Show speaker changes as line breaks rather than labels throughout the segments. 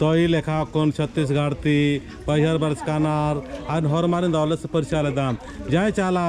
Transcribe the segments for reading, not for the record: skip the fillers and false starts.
तोई लेखा कौन छत्तीसगढ़ ती पहिर बरस कानार आज हर मारे दौलत से परिचाल दाम जय चाला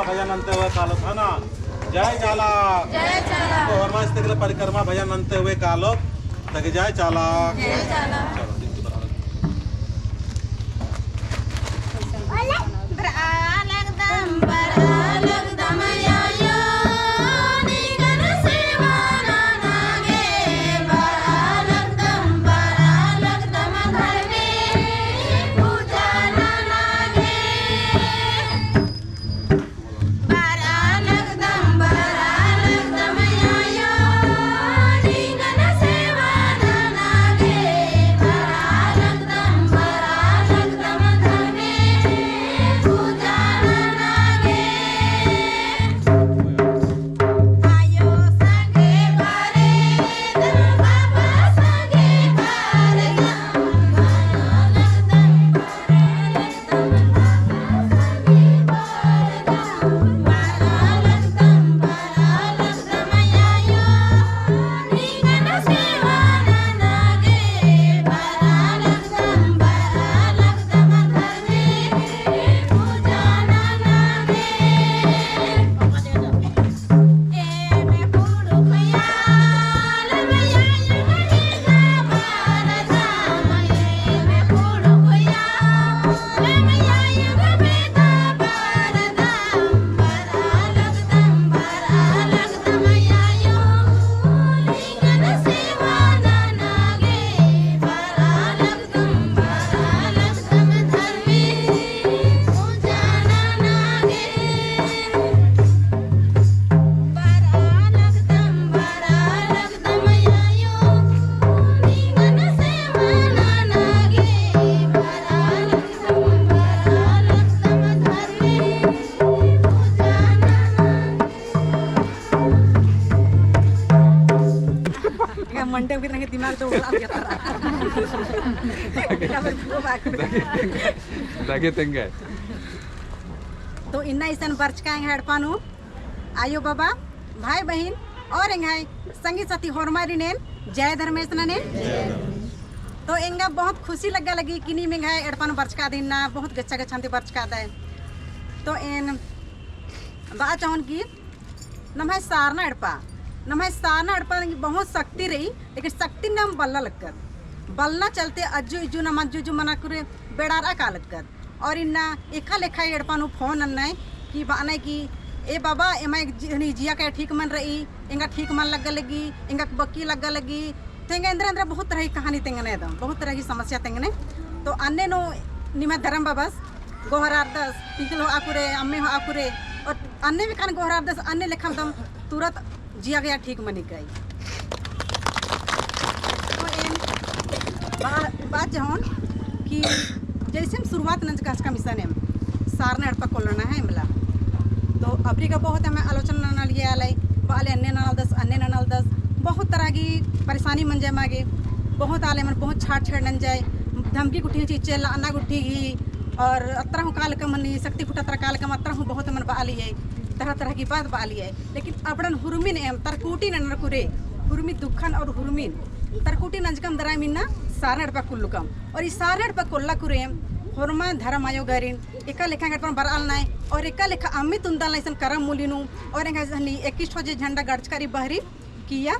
भजन अंते हुए कालो था ना जय चाला तो हरमास परिक्रमा भजन अंते हुए कालो तक जय चाला
मंडे के दिमाग तो तो इन्ना इसन बर्च का हेडपानु आयो बाबा भाई बहन और एंगाई संगीत साथी होरमारी ने जय धर्मेश ने तो एंगा बहुत खुशी लगी कि में है एडपानु बर्च का दिन ना बहुत गच्चा गच्छांति बर्च का दे तो इन बा चाहन की नमः सारना एडपा नमः सारना एडपा बहुत शक्ति रही लेकिन शक्ति नाम बल्ला लगकर बल्ला चलते अज्जू इज्जू नम अज्जू मना करे बेड़ारा कालत कर और इन्ना एका लेखा एडपानु फोन अन्नाय कि बाने कि ए बाबा एमा जिया के ठीक मन रही इंगा ठीक मन लगी इंगा बक्की लगी तेंगे अंदर अंदर बहुत तरह की कहानी तेंगने एकदम बहुत तरह की समस्या तेंगने तो अन्य नो निमे धर्म बाबस गोहरारदस पिकल हो आकुरे अम्मे हो आकुरे और अन्य भी कान गोहरारदस अन्य लेखा दम तुरंत जिया गया ठीक मनी गई तो इन बात जहन कि जैसे हम शुरुआत नंज का मिशन है सारना अड़पा कोलना है मला तो अबरी का बहुत हमें आलोचना न लिए आलय वाले अन्य नल दस बहुत तरह की परेशानी मन जाए मागे बहुत आले मन बहुत छाड़ नन जाए धमकी गुठी चीज चेल अन्ना गुठी घी और अतरा हूँ काल कम नहीं शक्ति फुट अतरा काल कम अतरा हूँ बहुत मन बाली है तरह तरह की बात बाली है लेकिन अपड़न हुरमिन एम तरकूटी नरकुरे हुरमी दुखन और हुरमिन तरकूटी नंजकम दराय मिन्ना सारना अड़पा कुल्लुकम और इस सारना अड़पा कोल्ला कुरे होरमा धर्म आयोगारिन एका लेखा गटपन बराल नाय और एका लेखा अम्मी तुंदाल नाइसन करम मुलिनु और एंगा हनी 21 ठो जे झंडा गड़चकारी बहरी किया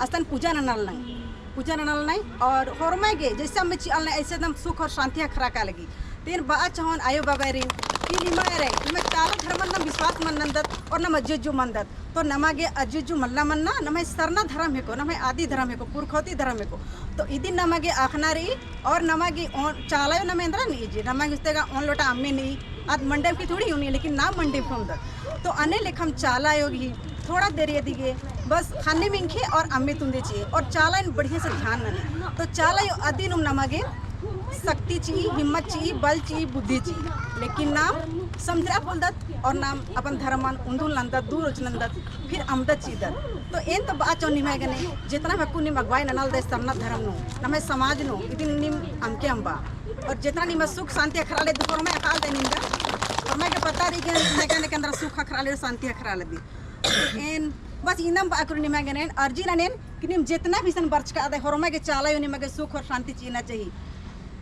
अस्तन पूजा ननल नाय और होरमा गे जैसे अम्मी चिल नाय ऐसे एकदम सुख और शांति खरा का लगी तीन बा चाहन आयो बाबारिन कि निमा रे निमा चार धर्म न विश्वास मन नंदत और न अज्जु मंदत तो नमागे अज्जु मल्ला मन्ना नमे सरना धर्म है को नमे आदि धर्म है को पुरखोती धर्म है को तो इदी नमागे आखना रही और नमागे चालायो नमेंद्र नहीं जी नमागे उस्तेगा ओन लोटा अम्मी नहीं आज मंडप की थोड़ी होनी लेकिन ना मंडप होंदर तो अने लेखम चालायोगी थोड़ा देर ये दिगे बस खाने मिंखे और अम्मी तुंदे चाहिए और चाला इन बढ़िया से ध्यान नने तो चालायो आदि नुम नमागे शक्ति चाहिए हिम्मत चाहिए बल चाहिए बुद्धि चाहिए लेकिन नाम समझा बोलदत और नाम अपन धर्मन उंदुल नंदत दूर उचनंदत फिर अमदत चीदत तो एन तो बात चौनी में गने जितना भक्कु निम अगवाई ननल दे सरना धर्म नो नमे समाज नो इदिन निम अमके अंबा और जितना निम सुख शांति अखराले दोपहर में अकाल दे निंदा और मैं के पता रही के अंदर सुख अखराले शांति अखराले दी एन बस इनम बाकुर निम गने अर्जी ननेन कि निम जितना भी सन बर्च का आदे होरमा के चालायो निम के सुख और शांति चीना चाहिए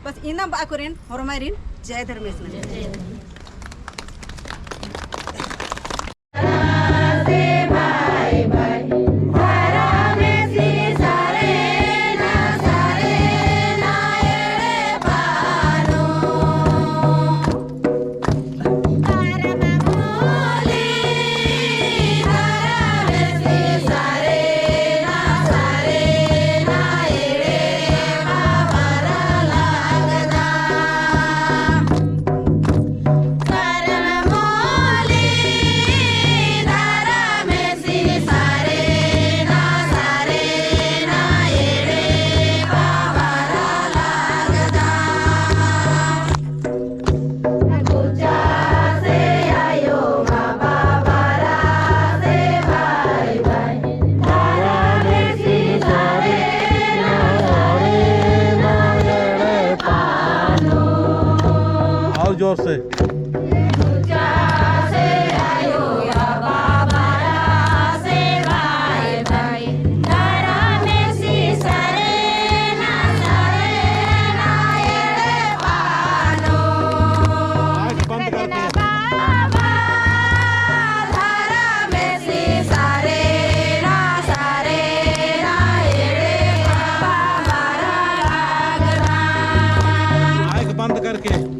बस इना बाकुरेन होरमारिन जय धर्मेश
जोर से। आँख बंद करके। आँख बंद करके।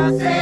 से